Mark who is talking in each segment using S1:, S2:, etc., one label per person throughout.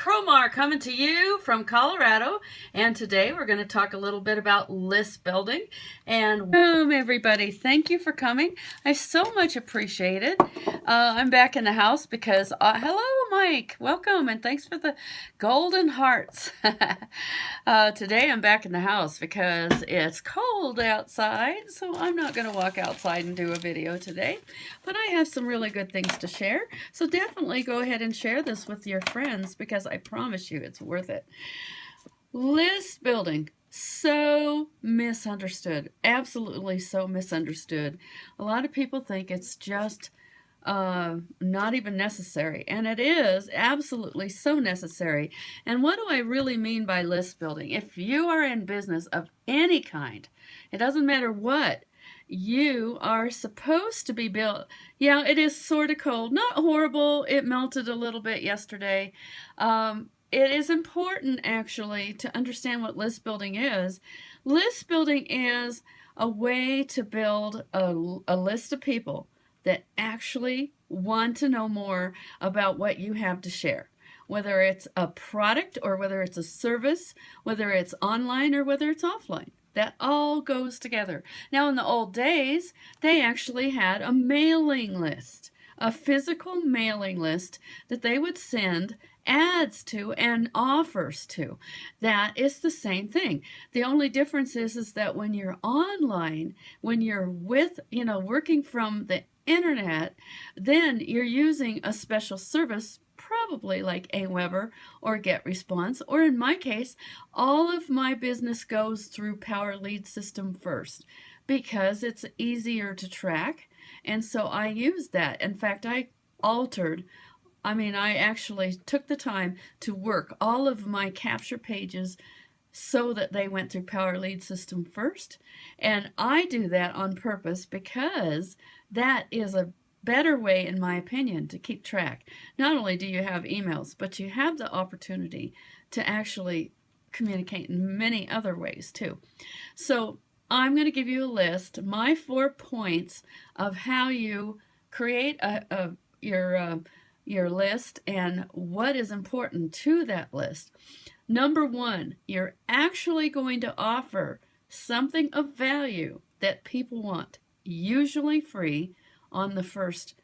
S1: Cromar coming to you from Colorado, and today we're going to talk a little bit about list building. And welcome everybody, thank you for coming. I so much appreciate it. I'm back in the house because hello Mike, welcome, and thanks for the golden hearts. Today I'm back in the house because it's cold outside, so I'm not going to walk outside and do a video today, but I have some really good things to share, so definitely go ahead and share this with your friends because I promise you it's worth it. List building, so misunderstood, absolutely so misunderstood. A lot of people think it's just not even necessary, and it is absolutely so necessary. And what do I really mean by list building? If you are in business of any kind, it doesn't matter what, you are supposed to be built. Yeah, it is sort of cold, not horrible. It melted a little bit yesterday. It is important actually to understand what list building is. List building is a way to build a list of people that actually want to know more about what you have to share, whether it's a product or whether it's a service, whether it's online or whether it's offline. That all goes together. Now, in the old days, they actually had a mailing list, a physical mailing list that they would send ads to and offers to. That is the same thing. The only difference is that when you're online, when you're working from the internet, then you're using a special service, probably like Aweber or GetResponse, or in my case, all of my business goes through Power Lead System first because it's easier to track, and so I use that. In fact, I actually took the time to work all of my capture pages so that they went through Power Lead System first, and I do that on purpose because that is a better way, in my opinion, to keep track. Not only do you have emails, but you have the opportunity to actually communicate in many other ways too. So I'm going to give you a list, my 4 points of how you create your list and what is important to that list. Number 1, you're actually going to offer something of value that people want, usually free, on the first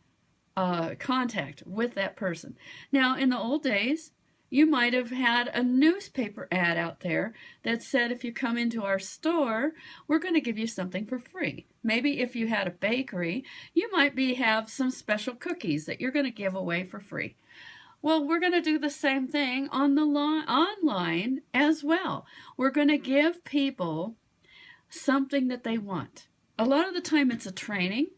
S1: contact with that person. Now, in the old days, you might have had a newspaper ad out there that said, if you come into our store, we're going to give you something for free. Maybe if you had a bakery, you might have some special cookies that you're going to give away for free. Well, we're going to do the same thing on the online as well. We're going to give people something that they want. A lot of the time it's a training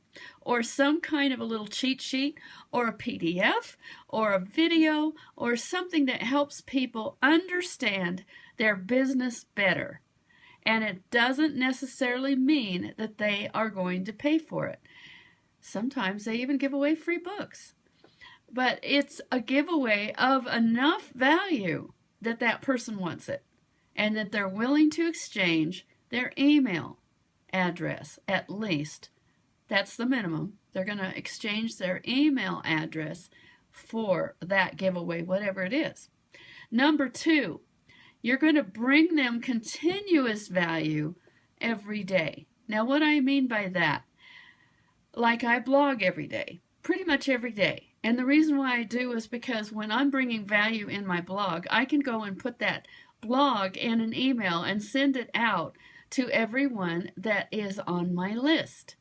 S1: or some kind of a little cheat sheet or a PDF or a video or something that helps people understand their business better. And it doesn't necessarily mean that they are going to pay for it. Sometimes they even give away free books. But it's a giveaway of enough value that that person wants it and that they're willing to exchange their email address at least. That's the minimum. They're going to exchange their email address for that giveaway, whatever it is. Number 2, you're going to bring them continuous value every day. Now, what I mean by that, like I blog every day, pretty much every day. And the reason why I do is because when I'm bringing value in my blog, I can go and put that blog in an email and send it out to everyone that is on my list.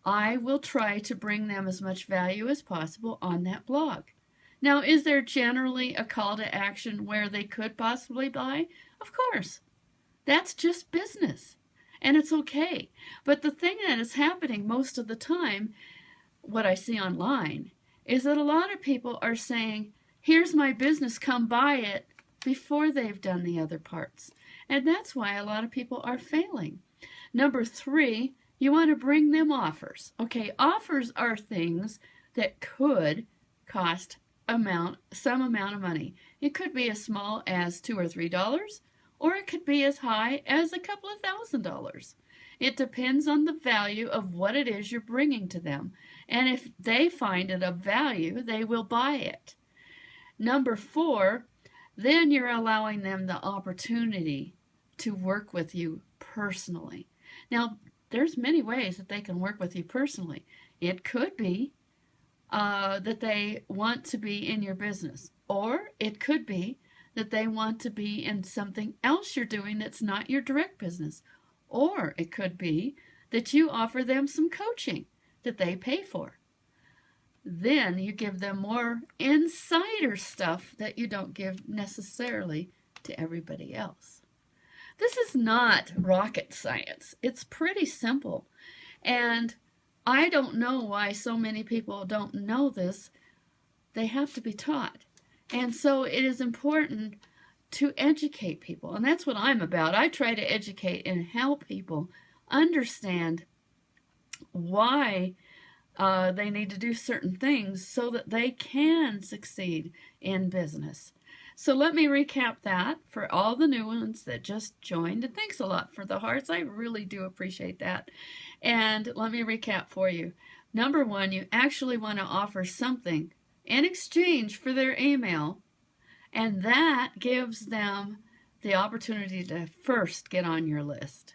S1: I will try to bring them as much value as possible on that blog. Now, is there generally a call to action where they could possibly buy? Of course. That's just business, and it's okay. But the thing that is happening most of the time, what I see online, is that a lot of people are saying, here's my business, come buy it, before they've done the other parts. And that's why a lot of people are failing. Number 3, you want to bring them offers. Okay, offers are things that could cost some amount of money. It could be as small as $2 or $3, or it could be as high as a couple of $1,000s. It depends on the value of what it is you're bringing to them. And if they find it of value, they will buy it. Number 4, then you're allowing them the opportunity to work with you personally. Now, there's many ways that they can work with you personally. It could be that they want to be in your business, or it could be that they want to be in something else you're doing that's not your direct business, or it could be that you offer them some coaching that they pay for. Then you give them more insider stuff that you don't give necessarily to everybody else. This is not rocket science. It's pretty simple. And I don't know why so many people don't know this. They have to be taught. And so it is important to educate people. And that's what I'm about. I try to educate and help people understand why they need to do certain things so that they can succeed in business. So let me recap that for all the new ones that just joined. And thanks a lot for the hearts. I really do appreciate that. And let me recap for you. Number one, you actually want to offer something in exchange for their email. And that gives them the opportunity to first get on your list.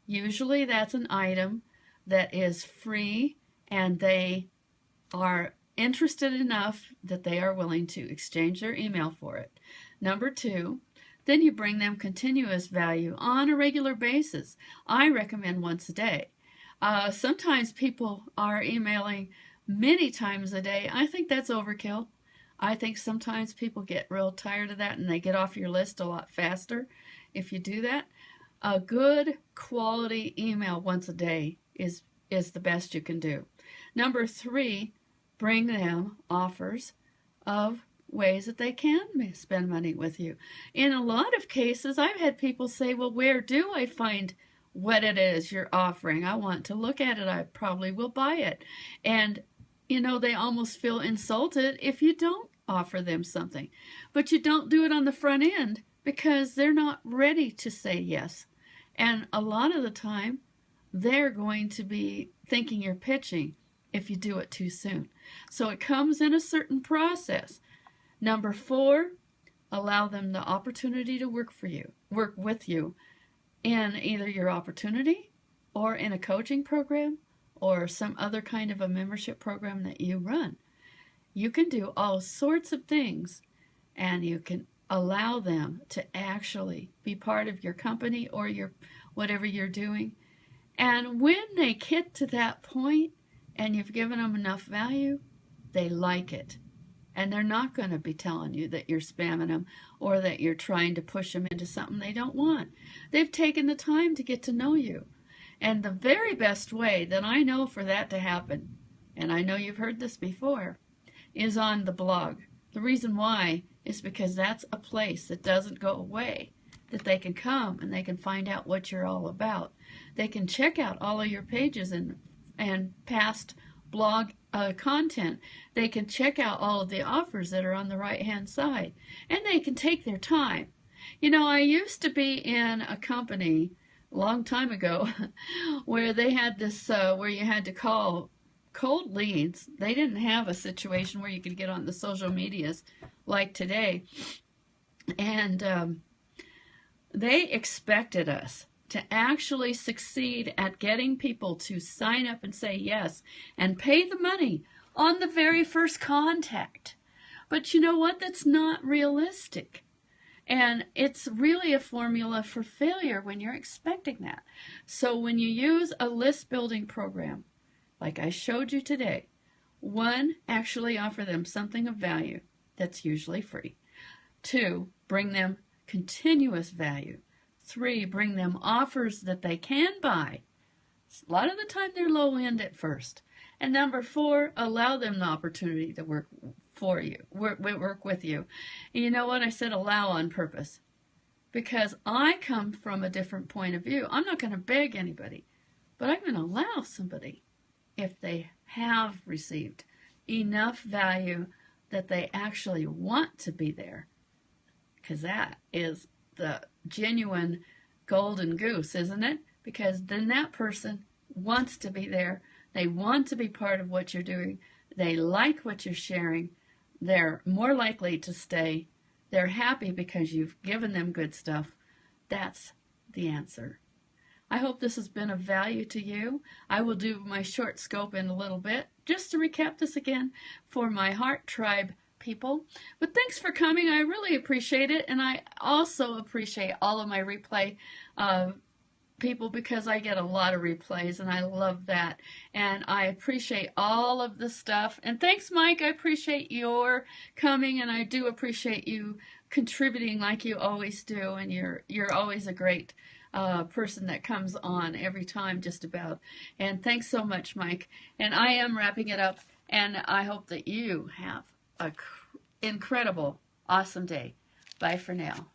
S1: Usually that's an item that is free and they are interested enough that they are willing to exchange their email for it. Number two, then you bring them continuous value on a regular basis. I recommend once a day. Sometimes people are emailing many times a day. I think that's overkill. I think sometimes people get real tired of that and they get off your list a lot faster if you do that. A good quality email once a day is the best you can do. Number three, bring them offers of ways that they can spend money with you. In a lot of cases, I've had people say, well, where do I find what it is you're offering? I want to look at it. I probably will buy it. And, they almost feel insulted if you don't offer them something. But you don't do it on the front end because they're not ready to say yes. And a lot of the time, they're going to be thinking you're pitching if you do it too soon. So it comes in a certain process. Number four, allow them the opportunity to work with you in either your opportunity or in a coaching program or some other kind of a membership program that you run. You can do all sorts of things and you can allow them to actually be part of your company or your whatever you're doing. And when they get to that point and you've given them enough value, they like it. And they're not going to be telling you that you're spamming them or that you're trying to push them into something they don't want. They've taken the time to get to know you. And the very best way that I know for that to happen, and I know you've heard this before, is on the blog. The reason why is because that's a place that doesn't go away, that they can come and they can find out what you're all about. They can check out all of your pages and past blog content. They can check out all of the offers that are on the right-hand side, and they can take their time. I used to be in a company a long time ago where they had this, where you had to call cold leads. They didn't have a situation where you could get on the social medias like today. And they expected us to actually succeed at getting people to sign up and say yes and pay the money on the very first contact. But you know what? That's not realistic. And it's really a formula for failure when you're expecting that. So when you use a list building program, like I showed you today, one, actually offer them something of value that's usually free. Two, bring them continuous value. Three, bring them offers that they can buy. A lot of the time they're low end at first. And number four, allow them the opportunity to work for you, work with you. And you know what? I said allow on purpose because I come from a different point of view. I'm not going to beg anybody, but I'm going to allow somebody if they have received enough value that they actually want to be there, because that is the genuine golden goose, isn't it? Because then that person wants to be there. They want to be part of what you're doing. They like what you're sharing. They're more likely to stay. they're happy because you've given them good stuff. That's the answer. I hope this has been of value to you. I will do my short scope in a little bit, just to recap this again for my Heart Tribe people. But thanks for coming. I really appreciate it. And I also appreciate all of my replay people, because I get a lot of replays and I love that. And I appreciate all of the stuff. And thanks, Mike. I appreciate your coming, and I do appreciate you contributing like you always do. And you're always a great person that comes on every time, just about. And thanks so much, Mike. And I am wrapping it up, and I hope that you have a incredible, awesome day. Bye for now.